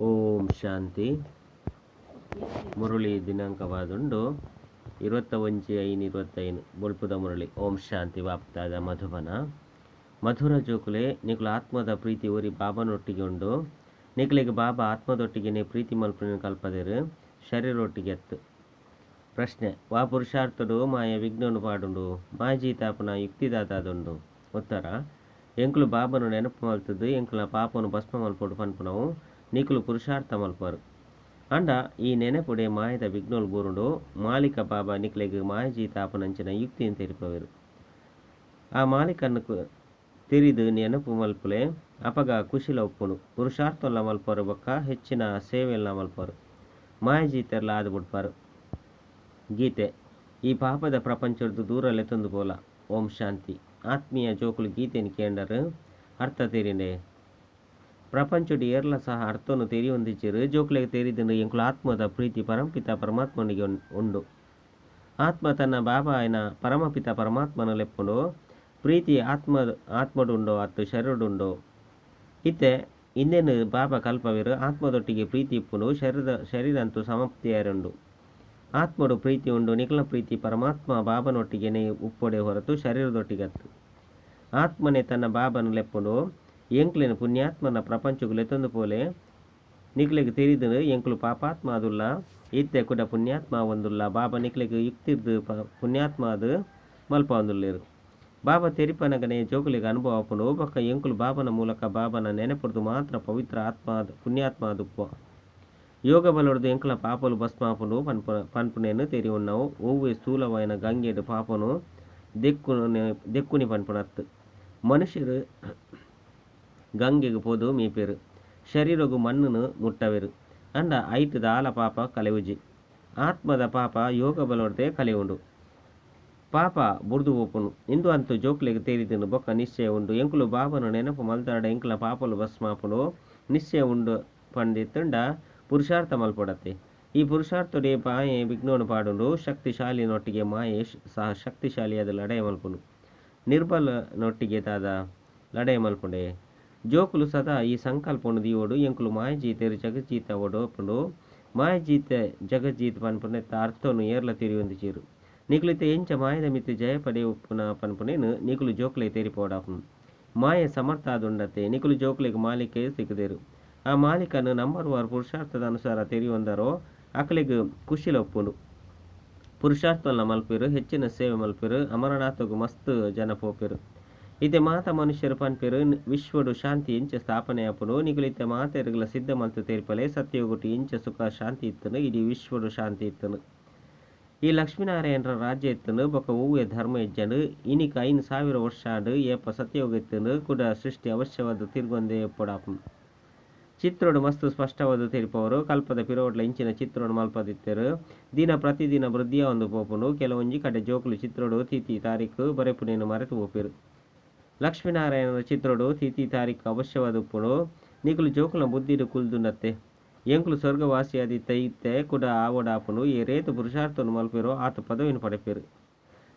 ಓಂ ಶಾಂತಿ. ಮುರುಳಿ ದಿನಾಂಕವಾದುಂಡು 21/5/25 ಬೊಲ್ಪುದ ಮುರಳಿ. ಓಂ ಶಾಂತಿ. ವಾಪ್ತಾದ ಮಧುಬನ ಮಧುರ ಜೋಕುಲೆ ನಿಕುಲು ಆತ್ಮದ ಪ್ರೀತಿ ಊರಿ ಬಾಬನೊಟ್ಟಿಗೆ ಉಂಡು. ನಿಕಲಿಗೆ ಬಾಬಾ ಆತ್ಮದೊಟ್ಟಿಗೆ ಪ್ರೀತಿ ಮಲ್ಪನ ಕಲ್ಪದಿರು ಶರೀರೊಟ್ಟಿಗೆ ಎತ್ತು. ಪ್ರಶ್ನೆ: ವಾ ಪುರುಷಾರ್ಥಡು ಮಾಯ ವಿಘ್ನನು ಪಾಡುಂಡು ಮಾಜೀತಾಪನ ಯುಕ್ತಿದಾತಾದುಂಡು. ಉತ್ತರ: ಎಂಕುಲು ಬಾಬನು ನೆನಪು ಮಲ್ತದ್ದು ಎಂಕುಲ ಪಾಪನು ಭಸ್ಮ ಮಲ್ಪೊಡು ಪನ್ಪುನವು ನಿಕುಲು ಪುರುಷಾರ್ಥ ಮಲ್ಪರು. ಅಂಡ ಈ ನೆನಪುಡೆ ಮಾಯದ ವಿಘ್ನೋಲ್ ಬೂರುಂಡು ಮಾಲಿಕ ಬಾಬಾ ನಿಕಲೆಗ್ ಮಾಯಜೀತಾಪನಂಚಿನ ಯುಕ್ತಿಯನ್ನು ತೆರಿಪವರು. ಆ ಮಾಲಿಕನ್ನು ತಿರಿದು ನೆನಪು ಮಲ್ಪುಲೆ ಅಪಗ ಖುಷಿಲ ಒಪ್ಪುನು. ಪುರುಷಾರ್ಥಲ್ಲ ಮಲ್ಪರು ಬೊಕ್ಕ ಹೆಚ್ಚಿನ ಸೇವೆಲ್ಲ ಮಲ್ಪರು. ಮಾಯಜೀತೆರ್ಲ ಆದು ಬಿಡ್ಪಾರು. ಗೀತೆ: ಈ ಪಾಪದ ಪ್ರಪಂಚದ್ದು ದೂರಲ್ಲೇ ತಂದು ಪೋಲ. ಓಂ ಶಾಂತಿ. ಆತ್ಮೀಯ ಜೋಕುಲು ಗೀತೆಯನ್ನು ಕೇಂಡರು ಅರ್ಥ ತೆರಿಂಡೆ. ಪ್ರಪಂಚಡು ಏರ್ಲ ಸಹ ಅರ್ಥವನ್ನು ತೆರಿ ಹೊಂದಿಚಿರು ಜೋಕ್ಲೆಗೆ ತೆರಿದಿಂದ ಎಂಕುಲು ಆತ್ಮದ ಪ್ರೀತಿ ಪರಂಪಿತ ಪರಮಾತ್ಮನಿಗೆ ಉಂಡು. ಆತ್ಮ ತನ್ನ ಬಾಬಾ ಆಯ್ನ ಪರಮಪಿತ ಪರಮಾತ್ಮನ ಲೆಪ್ಪುಂಡು. ಪ್ರೀತಿ ಆತ್ಮಡುಂಡೋ ಅತ್ತು ಶರೀರಡುಂಡೋ. ಇತ್ತೆ ಇನ್ನೇನು ಬಾಬಾ ಕಲ್ಪವಿರು ಆತ್ಮದೊಟ್ಟಿಗೆ ಪ್ರೀತಿ ಇಪ್ಪುಂಡು. ಶರೀರ ಅಂತೂ ಸಮಾಪ್ತಿಯಾರುಂಡು. ಆತ್ಮಡು ಪ್ರೀತಿ ಉಂಡು. ನಿಖಲ ಪ್ರೀತಿ ಪರಮಾತ್ಮ ಬಾಬನೊಟ್ಟಿಗೆ ಉಪ್ಪೊಡೆ ಹೊರತು ಶರೀರದೊಟ್ಟಿಗೆ ಅತ್ತು. ಆತ್ಮನೇ ತನ್ನ ಬಾಬನ ಲೆಪ್ಪುಂಡು. ಎಂಕ್ಲಿನ ಪುಣ್ಯಾತ್ಮನ ಪ್ರಪಂಚಗುಲೆ ತಂದು ಪೋಲೆ ನಿಕ್ಲೆಗೆ ತಿರಿದು ಎಂಕ್ಲು ಪಾಪಾತ್ಮ ಅದುಲ್ಲ. ಇತ್ತೆ ಕೂಡ ಪುಣ್ಯಾತ್ಮ ಒಂದುಲ್ಲ. ಬಾಬಾ ನಿಕ್ಲೆಗೆ ಯುಕ್ತಿರ್ದು ಪುಣ್ಯಾತ್ಮ ಅದು ಮಲ್ಪ ಒಂದುಲ್ಲೇರು. ಬಾಬಾ ತೆರಿಪನಗನೆ ಜೋಕುಲಿಗೆ ಅನುಭವ ಅಪ್ಪುಂಡು. ಬೊಕ್ಕ ಎಂಕುಲು ಬಾಬನ ಮೂಲಕ ಬಾಬನ ನೆನಪುಡ್ದು ಮಾತ್ರ ಪವಿತ್ರ ಆತ್ಮ ಪುಣ್ಯಾತ್ಮ ಅದುಪ್ಪ. ಯೋಗ ಬಲೊಡ್ದು ಎಂಕಲ ಪಾಪಲು ಭಸ್ಮ ಆಪುಂಡು ಪನ್ಪುನೇನು ತೆರಿ ಉಣ್ಣವು. ಹೂವೆ ಸ್ಥೂಲವಾಯಿನ ಗಂಗೆಡು ಪಾಪನು ದೆಕ್ಕುನಿ ಪನ್ಪುನತ್ತು. ಮನುಷ್ಯರು ಗಂಗೆಗೆ ಪೋದು ಮೀಪೆರು. ಶರೀರಗು ಮಣ್ಣನ್ನು ಮುಟ್ಟವೆರು. ಅಂಡ ಐಟದ ಆಲ ಪಾಪ ಕಲೆವುಜಿ. ಆತ್ಮದ ಪಾಪ ಯೋಗ ಬಲೊಡ್ದೆ ಕಲೆಯುಂಡು. ಪಾಪ ಬುಡ್ದು ಓಪುನು. ಇಂದು ಅಂತೂ ಜೋಕ್ಲೆಗೆ ತೇರಿದನು ಬೊಕ್ಕ ನಿಶ್ಚಯ ಉಂಡು. ಎಂಕುಲು ಬಾಬನು ನೆನಪು ಮಲ್ತಾಡ ಎಂಕಲ ಪಾಪಲು ಭಸ್ಮಾಪುನು ನಿಶ್ಚಯ ಉಂಡು ಪಂಡಿತಂಡ ಪುರುಷಾರ್ಥ ಮಲ್ಪಡತ್ತೆ. ಈ ಪುರುಷಾರ್ಥಡೆ ಮಾಯೆ ವಿಘ್ನೋನು ಪಾಡುಂಡು. ಶಕ್ತಿಶಾಲಿನೊಟ್ಟಿಗೆ ಮಾಯೆ ಸಹ ಶಕ್ತಿಶಾಲಿಯಾದ ಲಡೆಯ ಮಲ್ಪುನು. ನಿರ್ಬಲನೊಟ್ಟಿಗೆ ತಾದ ಲಡೆಯ ಮಲ್ಪುಂಡೆ. ಜೋಕುಲು ಸದಾ ಈ ಸಂಕಲ್ಪನು ದಿಯೋಡು ಎಂಕುಲು ಮಾಯಜೀತೆರು ಜಗಜ್ಜೀತ ಒಡೋಪುಂಡು. ಮಾಯಜೀತೆ ಜಗಜ್ಜೀತ ಪನ್ಪುನೆತ್ತ ಅರ್ಥನು ಏರ್ಲ ತಿರಿ ಹೊಂದಿಚಿರು. ನಿಕುಲಿತೆ ಎಂಚ ಮಾಯದ ಮಿತ್ತು ಜಯ ಪಡೆ ಉಪ್ಪುನ ಪನ್ಪುನೇನು ನಿಕುಲು ಜೋಕ್ಲೆ ತೆರಿಪೋಡಾಪುನು. ಮಾಯ ಸಮರ್ಥ ಆದುಂಡತೆ ನಿಕುಲು ಜೋಕ್ಲೆಗೆ ಮಾಲಿಕೆ ಸಿಕ್ಕದೇರು. ಆ ಮಾಲಿಕನು ನಂಬರ್ ವಾರ್ ಪುರುಷಾರ್ಥದ ಅನುಸಾರ ತೆರಿ ಹೊಂದರೋ ಅಕಲಿಗೆ ಖುಷಿಲ ಒಪ್ಪುಂಡು. ಪುರುಷಾರ್ಥನ ಮಲ್ಪಿರು ಹೆಚ್ಚಿನ ಸೇವೆ ಮಲ್ಪಿರು. ಅಮರನಾಥಗೂ ಮಸ್ತ್ ಜನ ಪೋಪಿರು. ಇತ್ತೆ ಮಾತ ಮನುಷ್ಯರು ಪನ್ಪೆರು ವಿಶ್ವಡು ಶಾಂತಿ ಇಂಚ ಸ್ಥಾಪನೆ ಆಪುನು. ನಿಗುಲಿತ್ತೆ ಮಾತೆರುಗಳ ಸಿದ್ಧ ಮಲ್ತು ತೇರ್ಪಲೆ ಸತ್ಯೋಗುಟ್ಟು ಇಂಚ ಸುಖ ಶಾಂತಿ ಇತ್ತನು. ಇಡೀ ವಿಶ್ವಡು ಶಾಂತಿ ಇತ್ತನು. ಈ ಲಕ್ಷ್ಮೀನಾರಾಯಣರ ರಾಜ್ಯ ಇತ್ತನು. ಬೊಕ್ಕ ಹೂವೆ ಧರ್ಮ ಇಜ್ಜಂಡು ಇನಿಕ 5,000 ವರ್ಷ ಆಡು ಏಪ ಸತ್ಯೋಗ ಇತ್ತನು. ಕೂಡ ಸೃಷ್ಟಿ ಅವಶ್ಯವಾದ ತಿರ್ಗೊಂದೆ ಎಪ್ಪಡಾಪುನು. ಚಿತ್ರೋಡು ಮಸ್ತ್ ಸ್ಪಷ್ಟವಾದ ತೆರಿಪವರು. ಕಲ್ಪದ ಪಿರೋಡ್ಲ ಇಂಚಿನ ಚಿತ್ರೋಡು ಮಲ್ಪದಿತ್ತರು. ದಿನ ಪ್ರತಿದಿನ ವೃದ್ಧಿಯ ಒಂದು ಪೋಪುನು. ಕೆಲವೊಂಜಿ ಕಡೆ ಜೋಕುಲು ಚಿತ್ರೋಡು ತಿಥಿ ತಾರೀಕು ಬರೆಪುನೇನು ಮರೆತು ಹೋಪಿರು. ಲಕ್ಷ್ಮೀನಾರಾಯಣರ ಚಿತ್ರೋಡು ತಿಥಿ ತಾರೀಕು ಅವಶ್ಯವಾದ ಉಪ್ಪುನು. ನಿಕುಲು ಜೋಕುಲ ಬುದ್ಧಿಡು ಕುಲ್ದುಂಡತ್ತೆ. ಎಂಕುಲು ಸ್ವರ್ಗವಾಸಿಯಾದಿತ್ತ ಇತ್ತೆ ಕೂಡ ಆವಡಾಪುನು. ಈ ರೇತು ಪುರುಷಾರ್ಥನು ಮಲ್ಪಿರೋ ಆತ ಪದವಿನ ಪಡೆಪಿರು.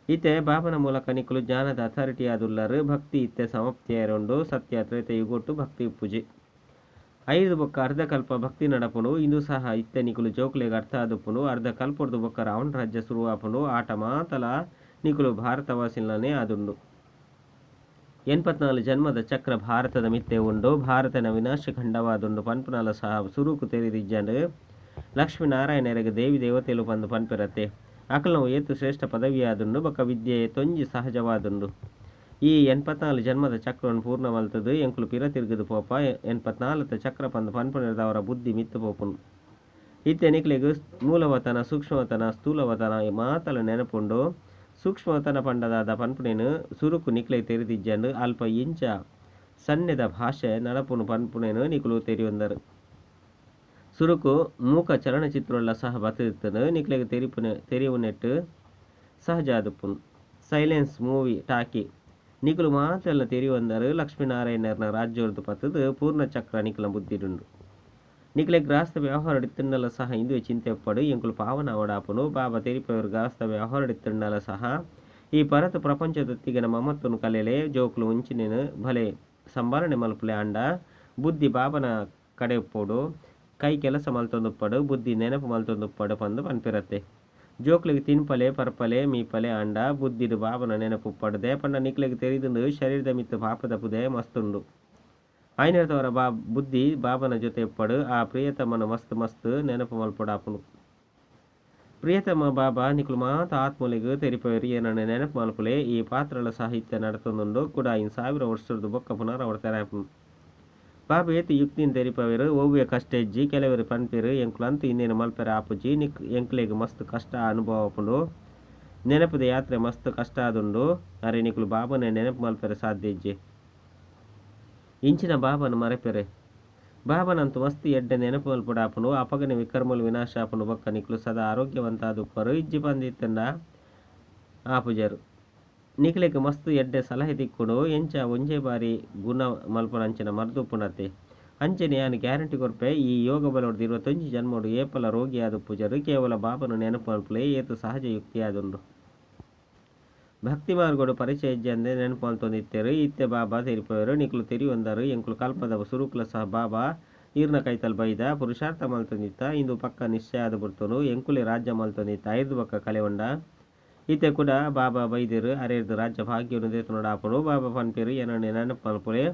ಇತ್ತೆ ಬಾಬನ ಮೂಲಕ ನಿಕುಲು ಜ್ಞಾನದ ಅಥಾರಿಟಿ ಆದುಲ್ಲರು. ಭಕ್ತಿ ಇತ್ತೆ ಸಮಾಪ್ತಿಯಾರುಂಡು. ಸತ್ಯ ತ್ರೇತ ಯುಗೊಟ್ಟು ಭಕ್ತಿ ಪೂಜೆ 5 ಬೊಕ್ಕ ಅರ್ಧ ಕಲ್ಪ ಭಕ್ತಿ ನಡಪುನು. ಇಂದು ಸಹ ಇತ್ತೆ ನಿಕುಲು ಜೋಕ್ಲೆಗೆ ಅರ್ಥ ಆದುಪ್ಪುನು. ಅರ್ಧ ಕಲ್ಪೊಡ್ದು ಬೊಕ್ಕ ರಾವಣ ರಾಜ್ಯ ಶುರುವಾಪುನು. ಆಟ ಮಾತಲ ನಿಕುಲು ಭಾರತವಾಸಿಲನೇ ಆದುಂಡು. 84 ಜನ್ಮದ ಚಕ್ರ ಭಾರತದ ಮಿತ್ತೆ ಉಂಡು. ಭಾರತನ ವಿನಾಶ ಖಂಡವಾದುಂಡು ಪನ್ಪುನಲ ಸಹ ಸುರುಕು ತೆರಿದಿಜ್ಜಂಡು. ಲಕ್ಷ್ಮೀನಾರಾಯಣರಿಗೆ ದೇವಿ ದೇವತೆಲು ಬಂದು ಪನ್ಪಿರತ್ತೆ. ಅಕಲ್ನವು ಏತು ಶ್ರೇಷ್ಠ ಪದವಿಯಾದುಂಡು. ಬೊಕ್ಕ ವಿದ್ಯೆ ತೊಂಜಿ ಸಹಜವಾದುಂಡು. ಈ 84 ಜನ್ಮದ ಚಕ್ರವನ್ನು ಪೂರ್ಣ ಮಲ್ತದು ಎಂಕುಲು ಪಿರ ತಿರುಗದು ಪೋಪ 84 ಚಕ್ರ ಪಂದು ಪನ್ಪುನಿರದವರ ಬುದ್ಧಿ ಮಿತ್ತು ಪೋಪುನು. ಇತ್ತೆ ನಿಕ್ಲೆಗೆ ಮೂಲವತನ ಸೂಕ್ಷ್ಮವತನ ಸ್ಥೂಲವತನ ಮಾತಲ ನೆನಪುಂಡು. ಸೂಕ್ಷ್ಮವತನ ಪಂಡದಾದ ಪನ್ಪುನೇನು ಸುರುಕು ನಿಕ್ಲೆಗೆ ತೆರಿದಿಜ್ಜಂಡು. ಅಲ್ಪ ಇಂಚ ಸನ್ನೆದ ಭಾಷೆ ನಡಪುನು ಪನ್ಪುನೇನು ನಿಕುಲು ತೆರಿಯೊಂದರು. ಸುರುಕು ಮೂಕ ಚಲನಚಿತ್ರೋಲ್ಲ ಸಹ ಬತ್ತಿತ್ತನು. ನಿಕ್ಲೆಗೆ ತೆರಿಯುನೆಟ್ಟು ಸಹಜ ಆದುಪ್ಪುನು. ಸೈಲೆನ್ಸ್ ಮೂವಿ ಟಾಕಿ ನಿಕುಲು ಮಾತೆಲ್ಲ ತೆರಿಯೊಂದರು. ಲಕ್ಷ್ಮೀನಾರಾಯಣರ್ನ ರಾಜ್ಯೋರ್ದು ಪತ್ತದು ಪೂರ್ಣ ಚಕ್ರ ನಿಕುಲ ಬುದ್ಧಿಡುಂಡು. ನಿಕಲೆ ಗ್ರಾಸ್ತ ವ್ಯವಹಾರಡಿತ್ತಂಡಲ ಸಹ ಇಂದುವೆ ಚಿಂತೆ ಪಡು ಎಂಕುಲು ಪಾವನ ಅವಡಾಪುನು. ಬಾಬಾ ತೆರಿಪವರು ಗ್ರಾಸ್ತ ವ್ಯವಹಾರಡಿತ್ತಂಡಲ ಸಹ ಈ ಪರತ ಪ್ರಪಂಚದೊತ್ತಿಗಿನ ಮಮತ್ವನು ಕಲೆಲೆ ಜೋಕುಲು ಉಂಚಿನೇನು ಭಲೆ ಸಂಭಾಲನೆ ಮಲ್ಪುಲೆ ಅಂಡ ಬುದ್ಧಿ ಬಾಬನ ಕಡೆ ಪೋಡು. ಕೈ ಕೆಲಸ ಮಲ್ತೊಂದುಪ್ಪಡು ಬುದ್ಧಿ ನೆನಪು ಮಲ್ತೊಂದುಪ್ಪಡು ಪಂದು ಪನ್ಪಿರತ್ತೆ. ಜೋಕ್ಲಿಗೆ ತಿನ್ಪಲೆ ಪರ್ಪಲೆ ಮೀಪಲೆ ಅಂಡ ಬುದ್ಧಿಡು ಬಾಬನ ನೆನಪು ಪಡದೆ ಪಂಡ ನಿಕ್ಲಿಗೆ ತೆರಿದುಂಡು ಶರೀರದ ಮಿತ್ತು ಪಾಪದ ಪುದೆ ಮಸ್ತುಂಡು. ಐನರ್ತವರ ಬುದ್ಧಿ ಬಾಬನ ಜೊತೆ ಪಡು ಆ ಪ್ರಿಯತಮನ ಮಸ್ತ್ ಮಸ್ತ್ ನೆನಪು ಮಲ್ಪಡಾಪುನು. ಪ್ರಿಯತಮ ಬಾಬಾ ನಿಕ್ಲು ಮಾತ ಆತ್ಮಲಿಗೆ ತೆರಿಪವರಿ ಏನನ್ನು ನೆನಪು ಮಲ್ಪಲೆ ಈ ಪಾತ್ರల ಸಾಹಿತ್ಯ ನಡತೊಂದುಂಡು ಕೂಡ ಇನ್ 1000 ವರ್ಷದ್ದು ಬೊಕ್ಕ ಪುನರಾವರ್ತ ತೆರಾಪುನು. ಬಾಬಾ ಏತಿ ಯುಕ್ತಿನ ತೆರಿಪವರು ಒವ್ವೆ ಕಷ್ಟ ಇಜ್ಜಿ ಕೆಲವರು ಪನ್ಪಿರು ಎಂಕ್ಲಂತೂ ಇನ್ನೇನು ಮಲ್ಪೆರ ಆಪುಜಿ ಎಂಕ್ಲೆಗ್ ಮಸ್ತ್ ಕಷ್ಟ ಅನುಭವ ಪುಂಡು ನೆನಪದ ಯಾತ್ರೆ ಮಸ್ತ್ ಕಷ್ಟ ಆದುಂಡು ಅರೆ ನಿಕ್ಲು ಬಾಬನೇ ನೆನಪು ಮಲ್ಪೆರ ಸಾಧ್ಯ ಇಜ್ಜಿ ಇಂಚಿನ ಬಾಬನ ಮರೆಪೆರೆ ಬಾಬನಂತೂ ಮಸ್ತ್ ಎಡ್ಡೆ ನೆನಪು ಮಲ್ಪಡಾಪುಂಡು ಅಪಗನೆ ವಿಕರ್ಮಲು ವಿನಾಶ ಆಪುಂಡು ಬೊಕ್ಕ ನಿಕ್ಲು ಸದಾ ಆರೋಗ್ಯವಂತ ಆದುಪ್ಪರು ಇಜ್ಜಿ ಬಂದಿತ್ತಂಡ ಆಪುಜರು ನಿಕ್ಲೆಗ್ ಮಸ್ತ್ ಎಡ್ಡೆ ಸಲಹೆ ತಿಕ್ಕುಡು ಎಂಚ ಒಂಜೆ ಬಾರಿ ಗುಣ ಮಲ್ಪನಂಚಿನ ಮರ್ದುಪ್ಪುನತೆ ಅಂಚನೆ ಯಾನು ಗ್ಯಾರಂಟಿ ಕೊರ್ಪೆ ಈ ಯೋಗ ಬಲೋಡ್ದು 25 ಜನ್ಮೋಡು ಏಪಲ ರೋಗಿ ಆದುಪ್ಪುಜರು ಕೇವಲ ಬಾಬನ ನೆನಪು ಮಲ್ಪಲೆ ಏತು ಸಹಜ ಯುಕ್ತಿ ಆದುಂಡು. ಭಕ್ತಿ ಮಾರ್ಗೋಡು ಪರಿಚಯ ಇಜ್ಜಂದೆ ನೆನಪು ಮಲ್ತೊಂದಿತ್ತೆರು ಇತ್ತೆ ಬಾಬಾ ತೆರಿಪವರು ನಿಕ್ಲು ತೆರಿಯೊಂದರು ಎಂಕ್ಲು ಕಲ್ಪದ ಸುರುಕ್ಲ ಸಹ ಬಾಬಾ ಈರ್ನ ಕೈತಲ್ ಬೈದ ಪುರುಷಾರ್ಥ ಮಲ್ತೊಂದಿತ್ತ ಇಂದು ಪಕ್ಕ ನಿಶ್ಚಯ ಆದ ಬಿಡ್ತನು ಎಂಕುಲೆ ರಾಜ್ಯ ಮಲ್ತೊಂದಿತ್ತ 5 ಬಕ್ಕ ಕಲೆವಂಡ ಇತ್ತೆ ಕೂಡ ಬಾಬಾ ಬೈದಿರು ಅರೆರ್ದು ರಾಜ್ಯ ಭಾಗ್ಯವನ್ನು ದೇತನೋಡಾಪಡು ಬಾಬಾ ಪನ್ಪೇರು ಏನನ್ನೇ ನೆನಪು ಮಲ್ಪಲೆ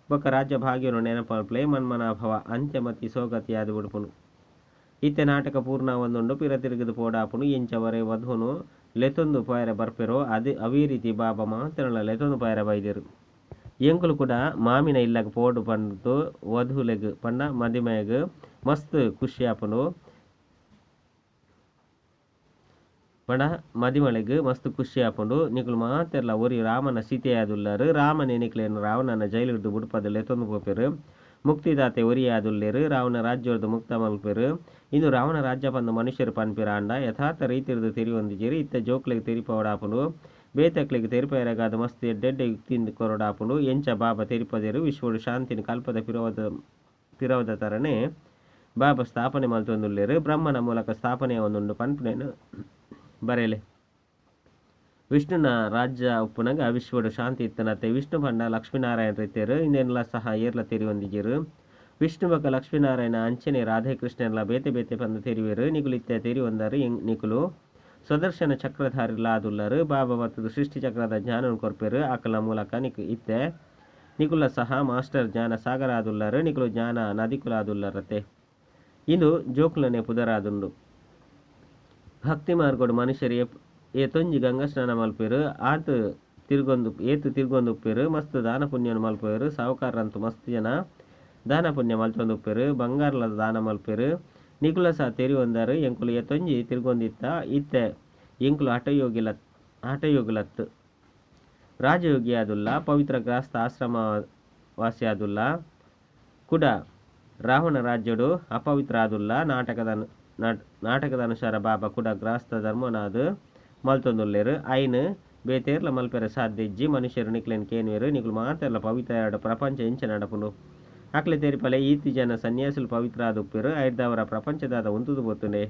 ಬೊಕ್ಕ ರಾಜ್ಯ ಭಾಗ್ಯವನ್ನು ನೆನಪು ಮಲ್ಪಲೆ ಮನ್ಮನಾಭವ ಅಂತ್ಯಮತಿ ಸೋಗತಿ ಆದು ಬಿಡ್ಪುನು. ಇತ್ತೆ ನಾಟಕ ಪೂರ್ಣ ಒಂದುಂಡು ಪಿರ ತಿರುಗಿದು ಪೋಡಾಪುನು ಎಂಚವರೆ ವಧುನು ಲೆತೊಂದು ಪಾಯರ ಬರ್ಪೆರೋ ಅದೇ ಅವೇ ರೀತಿ ಬಾಬಾ ಮಾತನಲ್ಲ ಲೆತೊಂದು ಪಾಯರ ಬೈದಿರು ಎಂಕುಲು ಕೂಡ ಮಾಮಿನ ಇಲ್ಲಗ ಪೋಡು ಪಂಡು ವಧುಲೆಗ್ ಪಂಡ ಮದಿಮೆಗ್ ಮಸ್ತ್ ಖುಷಿ ಆಪುನು ಪಂಡ ಮದಿಮಳೆಗ್ ಮಸ್ತ್ ಖುಷಿ ಆಪುಂಡು ನಿಕ್ಲು ಮಾತೆರ್ಲ ಒರಿ ರಾಮನ ಸೀತೆ ಆದುಲ್ಲರು ರಾಮನೇ ನಿಕ್ಲೇನು ರಾವಣನ ಜೈಲಿಡ್ದು ಬುಡ್ಪದ ಲೆತೊಂದು ಪೋಪೆರು ಮುಕ್ತಿದಾತೆ ಒರಿ ಆದುಲ್ಲೇರು ರಾವಣ ರಾಜ್ಯರ್ದು ಮುಕ್ತ ಮಲ್ಪೆರು ಇಂದು ರಾವಣ ರಾಜ್ಯ ಪಂದು ಮನುಷ್ಯರು ಪನ್ಪಿರ ಅಂಡ ಯಥಾರ್ಥ ರೀತಿರ್ದು ತೆರಿಯೊಂದಿಜಿರು ಇತ್ತ ಜೋಕ್ಲೆಗ್ ತೆರಿಪವಡಾಪುಂಡು ಬೇತಕ್ಲೆಗ್ ತೆರಿಪೆರಗಾದ ಮಸ್ತ್ ಎಡ್ಡೆಡ್ಡೆ ಯುಕ್ತಿಂದ ಕೊರಡಾಪುಂಡು ಎಂಚ ಬಾಬಾ ತೆರಿಪದೇರು ವಿಶ್ವಡು ಶಾಂತಿನ ಕಲ್ಪದ ಪಿರವದ ತರನೇ ಬಾಬಾ ಸ್ಥಾಪನೆ ಮಲ್ತೊಂದುಲ್ಲೇರು ಬ್ರಹ್ಮನ ಮೂಲಕ ಸ್ಥಾಪನೆಯ ಒಂದುಂಡು ಪನ್ಪುನೇನು ಬರೆಯಲೆ ವಿಷ್ಣುನ ರಾಜ್ಯ ಉಪ್ಪುನಗ ವಿಶ್ವಡು ಶಾಂತಿ ಇತ್ತನತ್ತೆ ವಿಷ್ಣು ಪಂಡ ಲಕ್ಷ್ಮೀನಾರಾಯಣ ರೀತಿಯರು ಇನ್ನೆಲ್ಲ ಸಹ ಏರ್ಲ ತೆರಿಯೊಂದಿಜಿರು ವಿಷ್ಣು ಬಕ್ಕ ಲಕ್ಷ್ಮೀನಾರಾಯಣ ಅಂಚನೆ ರಾಧೇಕೃಷ್ಣರ್ಲ ಬೇತೆ ಬೇತೆ ಪಂದು ತೆರಿವೇರು ನಿಕುಲು ಇತ್ತೆ ತೆರಿಯೊಂದರು ನಿಕುಲು ಸ್ವದರ್ಶನ ಚಕ್ರಧಾರಿಲ ಆದುಲ್ಲರು ಬಾಬಾ ಬತ್ತದು ಸೃಷ್ಟಿ ಚಕ್ರದ ಜ್ಞಾನ ಕೊರ್ಪೆರು ಆಕಲ ಮೂಲಕ ಇತ್ತೆ ನಿಕುಲ ಸಹ ಮಾಸ್ಟರ್ ಜ್ಞಾನ ಸಾಗರ ಆದುಲ್ಲರು ನಿಕುಲು ಜ್ಞಾನ ನದಿಕುಲ ಆದುಲ್ಲರತೆ ಇಂದು ಜೋಕುಲನೆ ಪುದರಾದುಂಡು ಭಕ್ತಿ ಮಾರ್ಗೋಡು ಮನುಷ್ಯರು ಏತೊಂಜಿ ಗಂಗಾ ಸ್ನಾನ ಮಲ್ಪೇರು ಏತು ತಿರ್ಗೊಂದುಪ್ಪೇರು ಮಸ್ತ್ ದಾನ ಪುಣ್ಯನು ಮಲ್ಪೇರು ಸಾವುಕಾರಂತೂ ಮಸ್ತ್ ಜನ ದಾನ ಪುಣ್ಯ ಮಲ್ತೊಂದುಪ್ಪೇರು ಬಂಗಾರಲ ದಾನ ಮಲ್ಪೇರು ನಿಕುಲ ಸಹ ತೆರಿಯೊಂದರು ಎಂಕುಲು ಏತೊಂಜಿ ತಿರ್ಗೊಂದಿತ್ತ ಇತ್ತೆ ಎಂಕುಲು ಹಠಯೋಗಿಲತ್ತು ರಾಜಯೋಗಿ ಆದುಲ್ಲ ಪವಿತ್ರ ಗ್ರಾಸ್ತ ಆಶ್ರಮ ವಾಸಿ ಆದುಲ್ಲ ಕೂಡ ರಾವಣ ರಾಜ್ಯಡು ಅಪವಿತ್ರ ಆದುಲ್ಲ ನಾಟಕದ ಅನುಸಾರ ಬಾಬಾ ಕೂಡ ಗ್ರಾಸ್ತ ಧರ್ಮನಾದು ಮಲ್ತೊಂದುಲ್ಲೇರು ಐನ್ ಬೇತೇರ್ಲ ಮಲ್ಪೆರ ಸಾಧ್ಯ ಇಜ್ಜಿ ಮನುಷ್ಯರು ನಿಕ್ಲೆನ್ ಕೇನ್ವೇರು ನಿಕ್ಲು ಮಾತೆರ್ಲ ಪವಿತ್ರ ಪ್ರಪಂಚ ಎಂಚ ನಡಪುಂಡು ಅಕ್ಲೆ ತೆರಿಪಲೆ ಈತಿ ಜನ ಸನ್ಯಾಸುಲು ಪವಿತ್ರ ಆದುಪ್ಪೇರು ಐದವರ ಪ್ರಪಂಚದಾದ ಉಂತುದು ಬೊತ್ತುಂಡೆ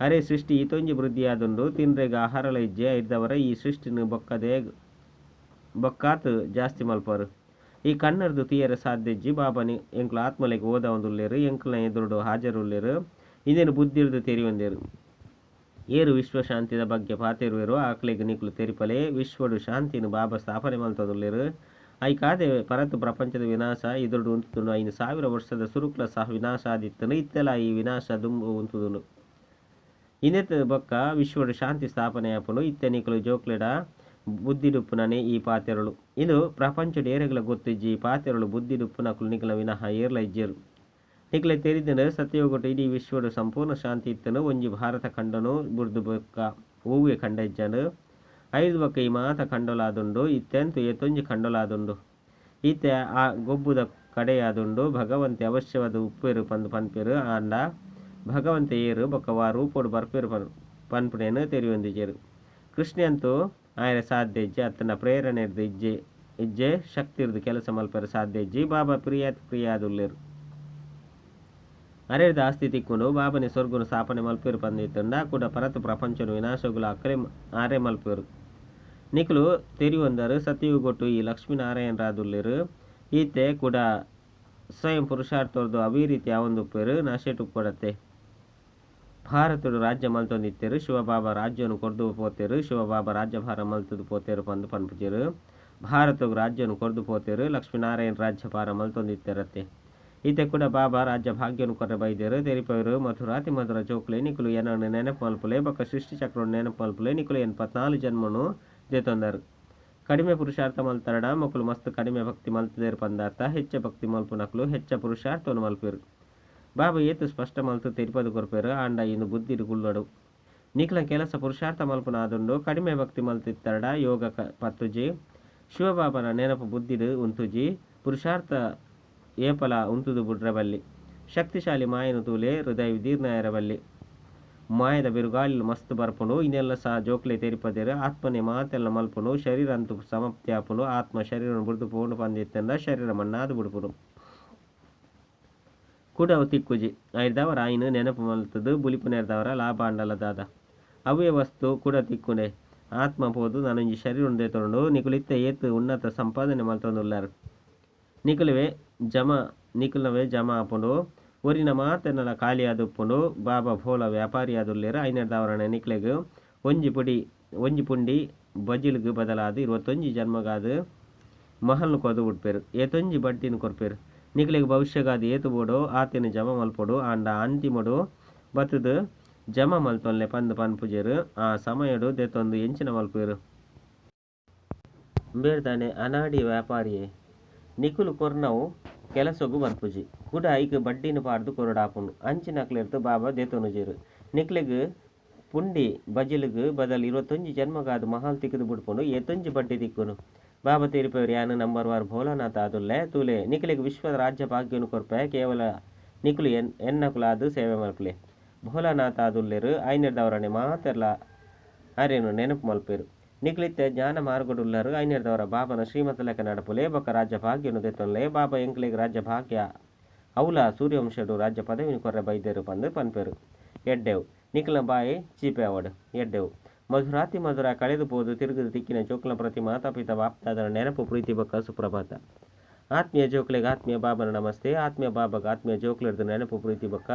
ಅರೆ ಸೃಷ್ಟಿ ಈತೊಂಜಿ ವೃದ್ಧಿ ಆದುಂಡು ತಿನ್ರೆಗ ಆಹಾರಲ ಇಜ್ಜೆ ಐದವರ ಈ ಸೃಷ್ಟಿನ ಬೊಕ್ಕಾತ್ ಜಾಸ್ತಿ ಮಲ್ಪರು ಈ ಕಣ್ಣರ್ದು ತೀಯರ ಸಾಧ್ಯ ಇಜ್ಜಿ ಬಾಬಾನಿ ಎಂಕ್ಲು ಆತ್ಮಲೆಗೆ ಓದ ಒಂದುಲ್ಲೇರು ಎಂಕ್ಲ ಎದುರುಡು ಹಾಜರುಲ್ಲೇರು ಇದೇನು ಬುದ್ಧಿರ್ದು ತೆರಿಯೊಂದೇರು ಏರು ವಿಶ್ವಶಾಂತಿದ ಬಗ್ಗೆ ಪಾತಿರುವೆರು ಆಕ್ಲೆಗ್ ನಿಕ್ಲು ತೆರಿಪಲೆ ವಿಶ್ವಡು ಶಾಂತಿನ ಬಾಬಾ ಸ್ಥಾಪನೆ ಮಲ್ತೊಂದುಲ್ಲೇರು ಐ ಕಾದೆ ಪರತು ಪ್ರಪಂಚದ ವಿನಾಶ ಇದುರ್ಡು ಉಂತುದುಂಡು 5000 ವರ್ಷದ ಸುರುಕ್ಲ ಸಹ ವಿನಾಶ ಆದಿತ್ತನು ಇತ್ತೆಲ ಈ ವಿನಾಶ ದುಂಬು ಉಂತುದುಂಡು ಇನ್ನೆತ್ತ ಬೊಕ್ಕ ವಿಶ್ವಡು ಶಾಂತಿ ಸ್ಥಾಪನೆ ಆಪುಂಡು ಇತ್ತೆ ನಿಕ್ಲು ಜೋಕ್ಲೆಡ ಬುದ್ಧಿಡುಪ್ಪುನನೆ ಈ ಪಾತೆರಳು ಇದು ಪ್ರಪಂಚಡು ಏರೆಗ್ಲ ಗೊತ್ತಿಜ್ಜಿ ಈ ಪಾತೆರಳು ಬುದ್ಧಿಡುಪ್ಪು ನಕುಲು ನಿಕ್ಲ ವಿನಃ ಏರ್ಲ ಇಜ್ಜೆರು ನಿಕ್ಲೆ ತೆರಿದನು ಸತ್ಯಯೋಗಟ್ಟು ಇಡೀ ವಿಶ್ವಡು ಸಂಪೂರ್ಣ ಶಾಂತಿ ಇತ್ತನು ಒಂಜಿ ಭಾರತ ಖಂಡನು ಬುರ್ದು ಬೊಕ್ಕ ಹೂವೆ ಖಂಡ ಇಜ್ಜನು 5 ಬೊಕ್ಕ ಈ ಮಾತ ಖಂಡೊಲಾದುಂಡು ಇತ್ತೆಂತು ಏತೊಂಜಿ ಖಂಡೊಲಾದುಂಡು ಈತೆ ಆ ಗೊಬ್ಬುದ ಕಡೆಯಾದುಂಡು ಭಗವಂತೆ ಅವಶ್ಯವಾದ ಉಪ್ಪೇರು ಪಂದು ಪನ್ಪೇರು ಆಂಡ ಭಗವಂತೆ ಏರು ಬೊಕ್ಕ ವಾ ರೂಪೋಡು ಬರ್ಪೇರು ಪನ್ಪುನೇನು ತೆರಿಯೊಂದಿಜೆರು ಕೃಷ್ಣ ಅಂತೂ ಆಯ್ರ ಸಾಧ್ಯ ಇಜ್ಜೆ ಅತ್ತನ ಪ್ರೇರಣೆ ಇಜ್ಜೆ ಶಕ್ತಿರ್ದು ಕೆಲಸ ಮಲ್ಪರ ಸಾಧ್ಯ ಇಜ್ಜಿ ಬಾಬಾ ಪ್ರಿಯ ಆದುಲ್ಲೇರು ಅರೆರ್ದ ಆಸ್ತಿ ತಿಕ್ಕುಂಡು ಬಾಬನೆ ಸ್ವರ್ಗುನು ಸ್ಥಾಪನೆ ಮಲ್ಪೇರು ಪಂದಿತ್ತಂಡ ಕೂಡ ಪರತು ಪ್ರಪಂಚನು ವಿನಾಶಗುಲು ಅಕ್ಕಲೆ ಆರೆ ಮಲ್ಪೇರು ನಿಕುಲು ತೆರಿಯೊಂದರು ಸತ್ಯಯುಗೊಟ್ಟು ಈ ಲಕ್ಷ್ಮೀನಾರಾಯಣ ರಾದುಲ್ಲೇರು ಈತೆ ಕೂಡ ಸ್ವಯಂ ಪುರುಷಾರ್ಥದ್ದು ಅವೇ ರೀತಿ ಯಾವೊಂದು ಉಪ್ಪೇರು ನಾಶೆಟು ಕೊಡತ್ತೆ. ಭಾರತಡು ರಾಜ್ಯ ಮಲ್ತೊಂದಿತ್ತೇರು ಶಿವಬಾಬಾ ರಾಜ್ಯವನ್ನು ಕೊರ್ದು ಪೋತೇರು. ಶಿವಬಾಬಾ ರಾಜ್ಯಭಾರ ಮಲ್ತದು ಪೋತೇರು ಪಂದು ಪನ್ಪುಜೇರು. ಭಾರತವು ರಾಜ್ಯವನ್ನು ಕೊರ್ದು ಪೋತೇರು. ಲಕ್ಷ್ಮೀನಾರಾಯಣ ರಾಜ್ಯಭಾರ ಮಲ್ತೊಂದಿತ್ತೇರತ್ತೆ. ಈತೆ ಕೂಡ ಬಾಬಾ ರಾಜ್ಯ ಭಾಗ್ಯವನ್ನು ಕೊರ್ರೆ ಬೈದೇರು ತೆರಿಪವರು ಮಧುರಾತಿ ಮಧುರ ಜೋಕ್ಲೆ ನಿಕುಲು ಏನನ್ನು ನೆನಪು ಮಲ್ಪುಲೆ ಬೊಕ್ಕ ಸೃಷ್ಟಿ ಚಕ್ರವನ್ನು ನೆನಪು ಮಲ್ಪುಲೆ ನಿಕುಲು 84 ಜನ್ಮನು ದೇತೊಂದರು. ಕಡಿಮೆ ಪುರುಷಾರ್ಥ ಮಲ್ತರಡ ಮಕ್ಕಳು ಮಸ್ತ್ ಕಡಿಮೆ ಭಕ್ತಿ ಮಲ್ತದೇರು ಪಂದಾರ್ಥ ಹೆಚ್ಚ ಭಕ್ತಿ ಮಲ್ಪು ನಕಲು ಹೆಚ್ಚ ಪುರುಷಾರ್ಥವನ್ನು ಮಲ್ಪೇರು. ಬಾಬಾ ಏತು ಸ್ಪಷ್ಟ ಮಲ್ತು ತೆರಿಪದು ಕೊರ್ಪೇರು ಆಂಡ ಇನ್ನು ಬುದ್ಧಿಡು ಗುಳ್ಳಡು. ನಿಕ್ಲ ಕೆಲಸ ಪುರುಷಾರ್ಥ ಮಲ್ಪುನ ಆದುಂಡು ಕಡಿಮೆ ಭಕ್ತಿ ಮಲ್ತಿತ್ತರಡ ಯೋಗ ಪತ್ತುಜಿ ಶಿವಬಾಬನ ನೆನಪು ಬುದ್ಧಿಡು ಉಂತುಜಿ ಪುರುಷಾರ್ಥ ಏಪಲ ಉಂತುದು ಬುಡ್ರಬಲ್ಲಿ ಶಕ್ತಿಶಾಲಿ ಮಾಯನು ತೂಲೆ ಹೃದಯ ವಿದೀರ್ಣ ಇರಬಲ್ಲಿ ಮಾಯದ ಬಿರುಗಾಳಿಲು ಮಸ್ತ್ ಬರ್ಪುನು ಇನ್ನೆಲ್ಲ ಸಹ ಜೋಕ್ಲೆ ತೆರಿಪದೇರು ಆತ್ಮನೆ ಮಾತೆಲ್ಲ ಮಲ್ಪುನು ಶರೀರ ಅಂತೂ ಸಮಾಪ್ತಿ ಆಪುನು ಆತ್ಮ ಶರೀರವನ್ನು ಬುಡ್ದು ಪೋಂಡು ಪಂದಿತ್ತಂದ ಶರೀರ ಮಣ್ಣಾದು ಬಿಡ್ಪುನು ಕೂಡವು ತಿಕ್ಕುಜಿ ಐದವರ ಆಯ್ನು ನೆನಪು ಮಲ್ತದು ಬುಲಿಪು ನೆರೆದವರ ಲಾಭ ಅಂಡಲದಾದ ಅವೇ ವಸ್ತು ಕೂಡ ತಿಕ್ಕುನೆ ಆತ್ಮ ಪೋದು ನನಂಜಿ ಶರೀರ ದೇತೊಂಡು ನಿಕುಲಿತ್ತ ಏತು ಉನ್ನತ ಸಂಪಾದನೆ ಮಲ್ತೊಂದುಲ್ಲಾರು ನಿಕುಲವೇ ಜಮಾ ಆಪುಂಡು ಒರಿನ ಮಾತೆನ್ನಲ ಖಾಲಿ ಆದುಪ್ಪುಂಡು ಬಾಬಾ ಭೋಲ ವ್ಯಾಪಾರಿ ಆದುಲ್ಲೇರು ಐನೆರ್ದವರನೆ ನಿಕ್ಲೆಗು ಒಂಜಿ ಪುಂಡಿ ಬಜಿಲ್ಗು ಬದಲಾದು 21 ಜನ್ಮಗಾದು ಮಹಲ್ನು ಕೊದು ಬಿಡ್ಪೇರು ಏತೊಂಜಿ ಬಡ್ಡಿನ ಕೊರ್ಪೇರು ನಿಕ್ಲೆಗ್ ಭವಿಷ್ಯಗಾದು ಏತು ಬೋಡು ಆತೆನು ಜಮ ಮಲ್ಪೊಡು ಆಂಡ ಅಂತಿಮಡು ಬತ್ತದು ಜಮ ಮಲ್ತೊನ್ಲೆ ಪಂದು ಪನ್ಪುಜೇರು ಆ ಸಮಯಡು ದೆತೊಂದು ಎಂಚಿನ ಮಲ್ಪೇರು ಬೇಡ್ದಾನೆ ಅನಾಡಿ ವ್ಯಾಪಾರಿಯೇ ನಿಕುಲು ಕೊರ್ನವು ಕೆಲಸಗು ಬರ್ಪುಜಿ ಕೂಡ ಐಕ್ ಬಡ್ಡಿನ ಪಾರ್ದು ಕೊರಡಾಪುಂಡು ಅಂಚಿನಕ್ಲೆರ್ದು ಬಾಬಾ ದೇತೊನುಜೇರು ನಿಕ್ಲೆಗ್ ಪುಂಡಿ ಬಜಿಲ್ಗು ಬದಲು 21 ಜನ್ಮಗಾದು ಮಹಾಲ್ ತಿಕ್ಕದು ಬಿಡ್ಪುಂಡು ಏತೊಂಜಿ ಬಡ್ಡಿ ತಿಕ್ಕುನು ಬಾಬಾ ತೆರಿಪೇರು ಯಾನು ನಂಬರ್ 1 ಭೋಲಾನಾಥ ಆದುಲ್ಲೆ ತೂಲೆ ನಿಕ್ಲೆಗ್ ವಿಶ್ವದ ರಾಜ್ಯ ಭಾಗ್ಯನು ಕೊರ್ಪೆ ಕೇವಲ ನಿಕುಲು ಎನ್ನಕುಲಾದು ಸೇವೆ ಮಲ್ಪಲೆ ಭೋಲಾನಾಥ ಆದುಲ್ಲೇರು ಐನೆರ್ದವರನೆ ಮಾತೆರ್ಲ ಅರೇನು ನೆನಪು ಮಲ್ಪೇರು ನಿಕ್ಲಿತ್ತೆ ಜ್ಞಾನ ಮಾರ್ಗಡುಲ್ಲರು ಐನೆರ್ದವರ ಬಾಬನ ಶ್ರೀಮತ ಲೆಕ್ಕ ನಡಪುಲೆ ಬೊಕ್ಕ ರಾಜ್ಯ ಭಾಗ್ಯನು ದೆತ್ತೊನ್ಲೆ ಬಾಬಾ ಎಂಕ್ಲೆಗ್ ರಾಜ್ಯ ಭಾಗ್ಯ ಅವಲ ಸೂರ್ಯವಂಶಡು ರಾಜ್ಯ ಪದವಿನ ಕೊರ್ರೆ ಬೈದೇರು ಪಂದು ಪನ್ಪೇರು ಎಡ್ಡೆವು ನಿಕ್ಲ ಬಾಯಿ ಚೀಪೆ ಅವಡು ಎಡ್ಡೆವು ಮಧುರಾತಿ ಮಧುರ ಕಳೆದು ಪೋದು ತಿರುಗದು ತಿಕ್ಕಿನ ಜೋಕ್ಲ ಪ್ರತಿ ಮಾತಾಪಿತ ಬಾಪ್ತಾದರ ನೆನಪು ಪ್ರೀತಿ ಬೊಕ್ಕ ಸುಪ್ರಭಾತ ಆತ್ಮೀಯ ಜೋಕ್ಲೆಗ್ ಆತ್ಮೀಯ ಬಾಬನ ನಮಸ್ತೆ ಆತ್ಮೀಯ ಬಾಬಾಗ ಆತ್ಮೀಯ ಜೋಕ್ಲೆರ್ದು ನೆನಪು ಪ್ರೀತಿ ಬೊಕ್ಕ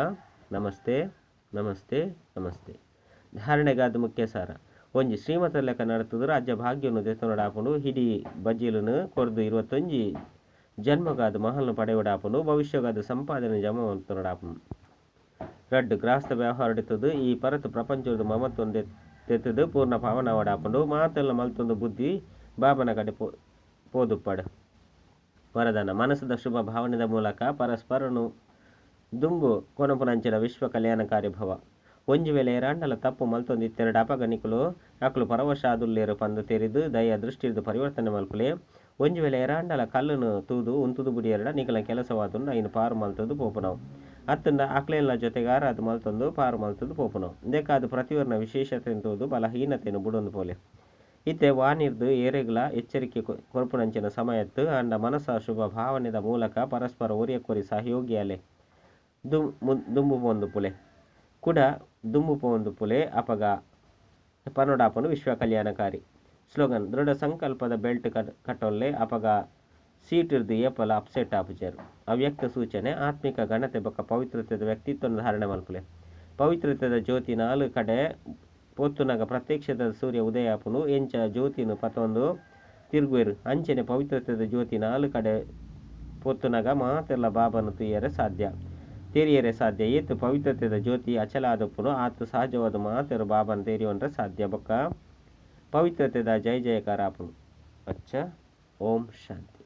ನಮಸ್ತೆ ನಮಸ್ತೆ ನಮಸ್ತೆ. ಧಾರಣೆಗಾದ ಮುಖ್ಯ ಸಾರ ಒಂಜಿ ಶ್ರೀಮತ ಲೆಕ್ಕ ನಡತದು ರಾಜ್ಯ ಭಾಗ್ಯನು ದೆತ್ತೊನಡಾಪುಂಡು ಹಿಡಿ ಬಜ್ಜಿಲುನು ಕೊರ್ದು 21 ಜನ್ಮಗಾದು ಮಹಲ್ನು ಪಡೆಯೊಡಾಪುಂಡು ಭವಿಷ್ಯಗಾದು ಸಂಪಾದನೆ ಜಮ ಮಲ್ತೊನಡಾಪುಂಡು ರಡ್ಡು ಗ್ರಾಸ್ತ ವ್ಯವಹಾರಡಿತದು ಈ ಪರತು ಪ್ರಪಂಚದ ಮಮತ್ತೊಂದು ತೆತ್ತದು ಪೂರ್ಣ ಪಾವನವಡಾಪುಂಡು ಮಾತೆಲ್ಲ ಮಲ್ತೊಂದು ಬುದ್ಧಿ ಬಾಬನ ಕಡೆ ಪೋದುಪ್ಪಡು ವರದಾನ ಮನಸ್ಸದ ಶುಭ ಭಾವನೆದ ಮೂಲಕ ಪರಸ್ಪರನು ದುಂಬು ಕೊನಪುನಂಚಿನ ವಿಶ್ವ ಕಲ್ಯಾಣಕಾರಿ ಭವ ಒಂಜಿ ವೇಳೆ ಎರಾಂಡಲ ತಪ್ಪು ಮಲ್ತೊಂದಿತ್ತೆರಡು ಅಪಗನಿಕುಲು ಅಕಲು ಪರವಶ ಆದುಲ್ಲೇರು ಪಂದು ತೆರಿದು ದಯ ದೃಷ್ಟಿರ್ದು ಪರಿವರ್ತನೆ ಮಲ್ಪುಲೆ ಒಂಜಿ ವೇಳೆ ಎರಾಂಡಲ ಕಲ್ಲುನು ತೂದು ಉಂತುದು ಬುಡಿ ಎರಡ ನಿಕಲ ಕೆಲಸವಾದುಂಡು ಐನು ಪಾರು ಮಲ್ತದು ಪೋಪುನವು ಅತ್ತಂಡ ಅಕ್ಲೆಲ್ಲ ಜೊತೆಗಾರ ಅದು ಮಲ್ತೊಂದು ಪಾರು ಮಲ್ತದು ಪೋಪುನವು ಇಂದಕ್ಕಾದು ಪ್ರತಿವರ್ಣ ವಿಶೇಷತೆ ತೂದು ಬಲಹೀನತೆಯನ್ನು ಬುಡೊಂದು ಪೋಲೆ ಇತ್ತೆ ವಾನಿರ್ದು ಏರೆಗ್ಲ ಎಚ್ಚರಿಕೆ ಕೊರ್ಪುನಂಚಿನ ಸಮಯತ್ತು ಅಂಡ ಮನಸ್ಸ ಶುಭ ಭಾವನೆದ ಮೂಲಕ ಪರಸ್ಪರ ಒರಿಯಕೊರಿ ಸಹಯೋಗಿಯಲೆ ದುಂಬು ಪೊಂದು ಪುಲೆ ಕೂಡ ದುಂಬು ಪೋಂದು ಪುಲೆ ಅಪಗ ಪನೊಡಾಪನು ವಿಶ್ವ ಕಲ್ಯಾಣಕಾರಿ ಸ್ಲೋಗನ್ ದೃಢ ಸಂಕಲ್ಪದ ಬೆಲ್ಟ್ ಕಟ್ಟೊಲ್ಲೆ ಅಪಗ ಸೀಟಿರ್ದು ಏಪಲ ಅಪ್ಸೆಟ್ ಆಪುಜರು ಅವ್ಯಕ್ತ ಸೂಚನೆ ಆತ್ಮಿಕ ಘನತೆ ಬೊಕ್ಕ ಪವಿತ್ರತೆದ ವ್ಯಕ್ತಿತ್ವದ ಧಾರಣೆ ಮಲ್ಪುಲೆ ಪವಿತ್ರತೆದ ಜ್ಯೋತಿ 4 ಕಡೆ ಪೊತ್ತುನಗ ಪ್ರತ್ಯಕ್ಷದ ಸೂರ್ಯ ಉದಯ ಆಪುನು ಎಂಚ ಜ್ಯೋತಿನು ಪತೊಂದು ತಿರುಗುವೆರು ಅಂಚನೆ ಪವಿತ್ರತೆದ ಜ್ಯೋತಿ 4 ಕಡೆ ಪೊತ್ತುನಗ ಮಾತೆಲ್ಲ ಬಾಬನು ತೆರಿಯರೆ ಸಾಧ್ಯ ಏತು ಪವಿತ್ರತೆದ ಜ್ಯೋತಿ ಅಚಲ ಆದಪ್ಪುನು ಆತು ಸಹಜವಾದ ಮಾತೆರು ಬಾಬನ ತೆರಿಯೊಂಡ್ರೆ ಸಾಧ್ಯ ಬೊಕ್ಕ ಪವಿತ್ರತೆದ ಜಯ ಜಯಕಾರ ಆಪುನು ಅಚ್ಚ ಓಂ ಶಾಂತಿ.